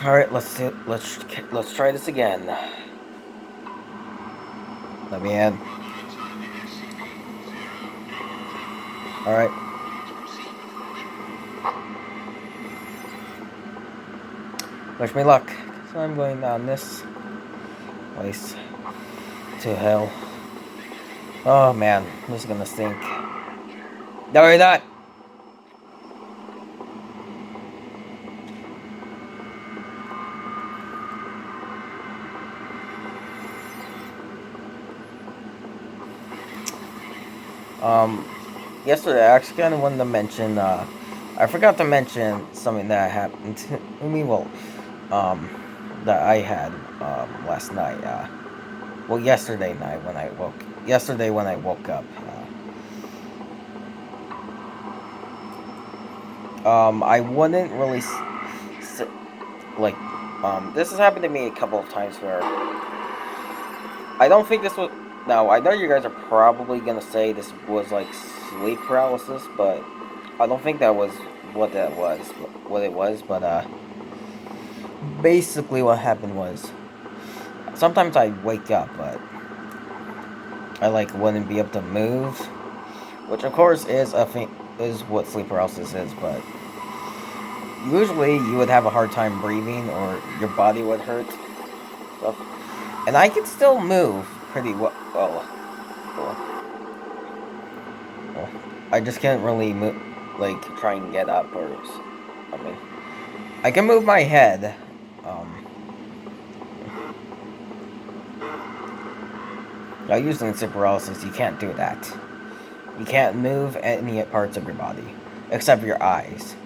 All right, let's try this again. Let me in. All right. Wish me luck. So I'm going down this place to hell. Oh man, this is gonna stink. No, you're not. Yesterday I actually kind of wanted to mention. I forgot to mention something that happened to me. Well, that I had last night. Well, yesterday night when I woke. Yesterday when I woke up. I wouldn't really like. This has happened to me a couple of times where I don't think this was. Now I know you guys are probably gonna say this was like sleep paralysis, but I don't think that was what that was. What it was, but basically what happened was sometimes I wake up, but I like wouldn't be able to move, which of course is a thing, is what sleep paralysis is, but usually you would have a hard time breathing or your body would hurt. So, and I can still move pretty well. Well, I just can't really move, like try and get up or. I mean, I can move my head. Now, usually in sleep paralysis, you can't do that. You can't move any parts of your body except your eyes.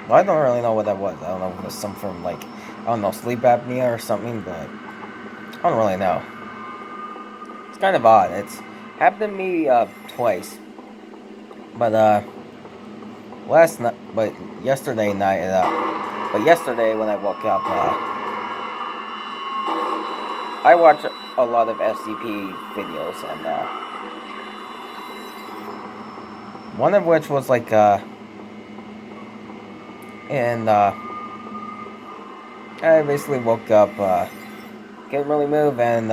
Well, I don't really know what that was. I don't know if it was some from like, I don't know, sleep apnea or something, but I don't really know. It's kind of odd. It's happened to me twice, but yesterday night, but yesterday when I woke up, I watched a lot of SCP videos, and one of which was like and I basically woke up, couldn't really move, and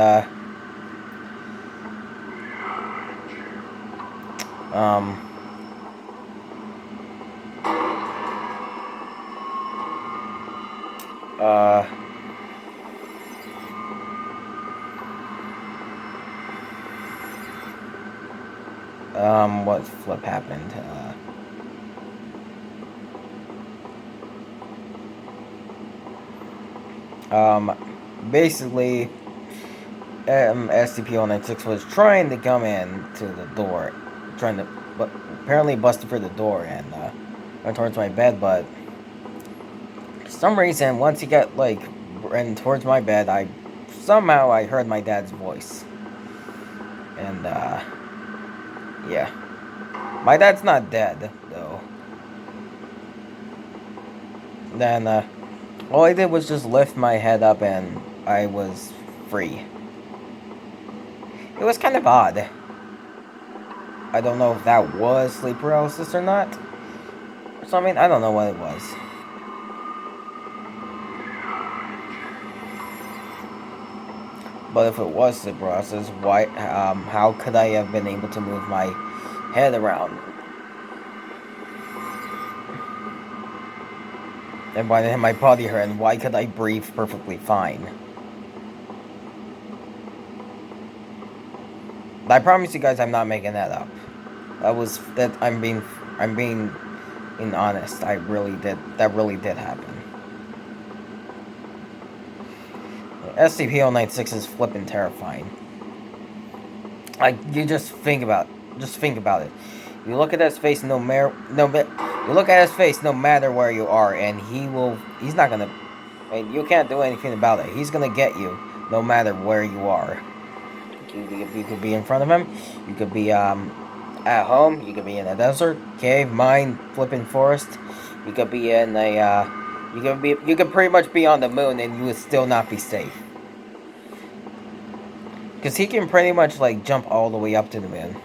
um, uh, what flip happened? Basically, SCP-096 was trying to come in to the door, but apparently busted through the door and went towards my bed. But for some reason, once he got like ran towards my bed, I heard my dad's voice, and yeah, my dad's not dead though. Then all I did was just lift my head up, and I was free. It was kind of odd. I don't know if that was sleep paralysis or not. Or something. I don't know what it was. But if it was sleep paralysis, how could I have been able to move my head around? And why did my body hurt? And why could I breathe perfectly fine? I promise you guys, I'm not making that up. I'm being honest. That really did happen. SCP-096 is flippin' terrifying. Like, you just think about it. You look at his face, you look at his face no matter where you are, and he's not gonna, and you can't do anything about it. He's gonna get you no matter where you are. You could be in front of him, you could be at home, you could be in a desert, cave, mine, flipping forest, you could be in a you could pretty much be on the moon and you would still not be safe. Because he can pretty much like jump all the way up to the moon.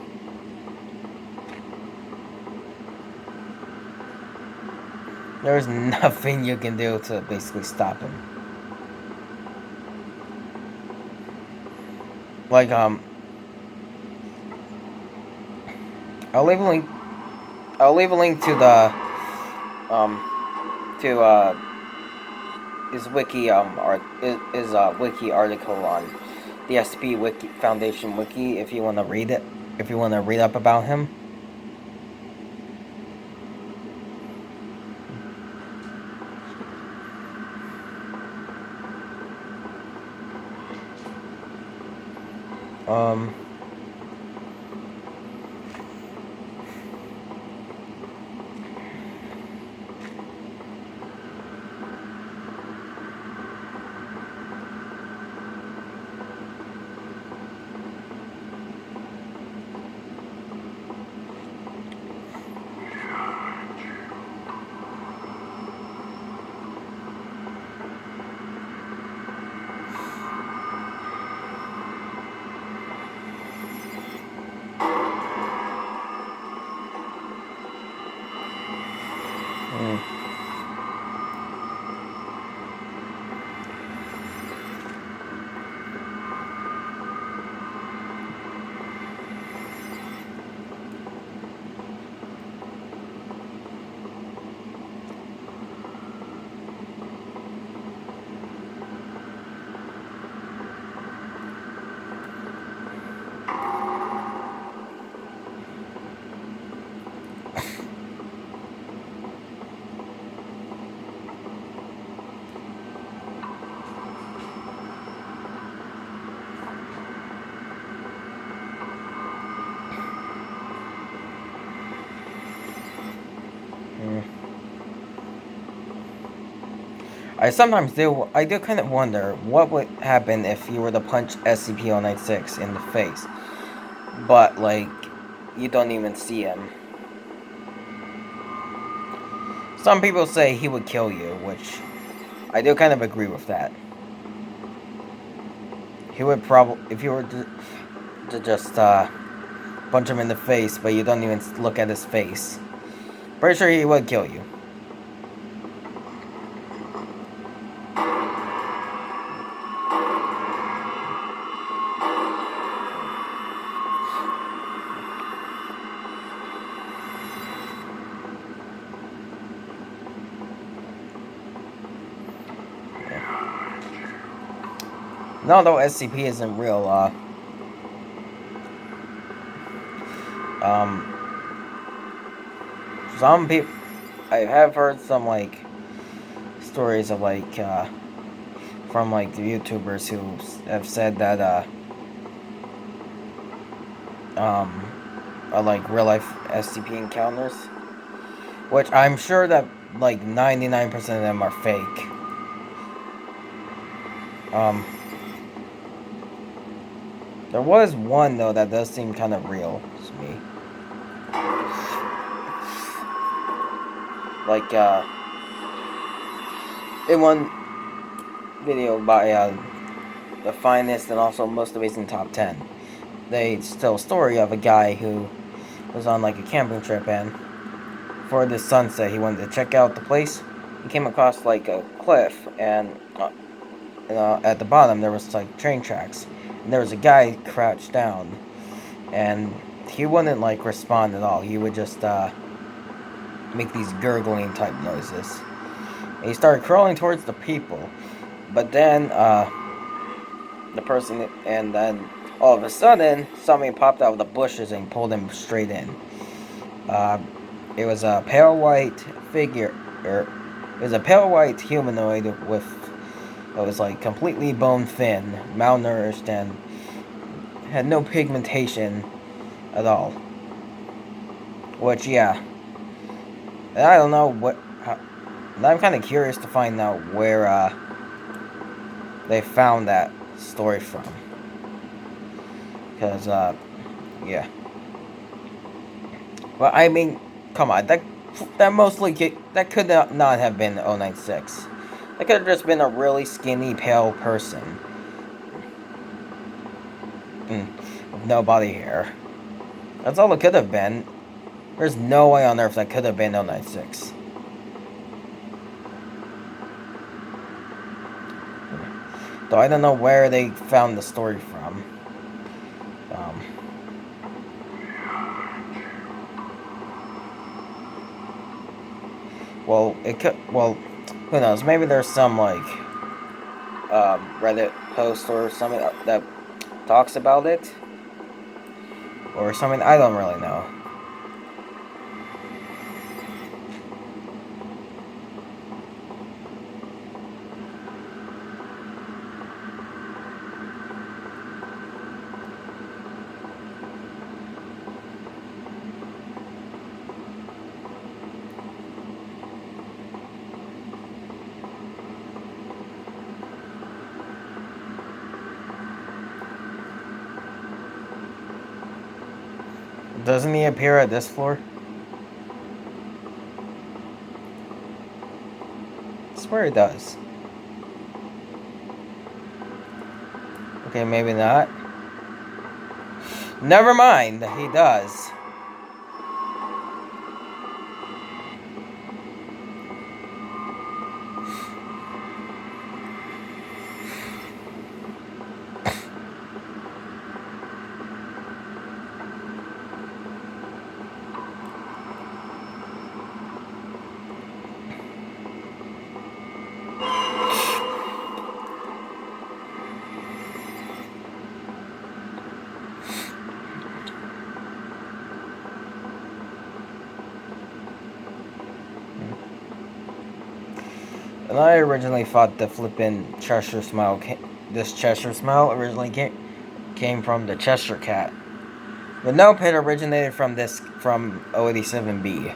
There's nothing you can do to basically stop him. Like, I'll leave a link. I'll leave a link to the, his wiki, wiki article on the SCP Wiki Foundation wiki if you want to read it. If you want to read up about him. I do kind of wonder what would happen if you were to punch SCP-096 in the face, but, like, you don't even see him. Some people say he would kill you, which I do kind of agree with that. He would probably, if you were to just, punch him in the face, but you don't even look at his face, pretty sure he would kill you. No, though SCP isn't real, some people, I have heard some, like, stories of, like, from, like, the YouTubers who have said that, are, like, real-life SCP encounters, which I'm sure that, like, 99% of them are fake. There was one, though, that does seem kind of real to me. Like, in one video by, The Finest and also Most Amazing Top 10, they tell a story of a guy who was on, like, a camping trip, and for the sunset, he wanted to check out the place. He came across, like, a cliff, and at the bottom, there was, like, train tracks. And there was a guy crouched down, and he wouldn't, like, respond at all. He would just, make these gurgling type noises. And he started crawling towards the people, but then, and then, all of a sudden, something popped out of the bushes and pulled him straight in. It was a pale white figure, it was a pale white humanoid that was, like, completely bone thin, malnourished, and had no pigmentation at all. Which, yeah. And I don't know I'm kind of curious to find out where, they found that story from. Because, yeah. Well, I mean, come on, that could not have been 096. That could have just been a really skinny, pale person. With no body hair. That's all it could have been. There's no way on earth that could have been 096. Though I don't know where they found the story from. Well, it could. Well, who knows? Maybe there's some like Reddit post or something that talks about it, or something. I don't really know. Doesn't he appear at this floor? I swear it does. Okay, maybe not. Never mind, he does. And I originally thought the flippin' Cheshire Smile, this Cheshire Smile originally came from the Cheshire Cat. But nope, it originated from 087-B.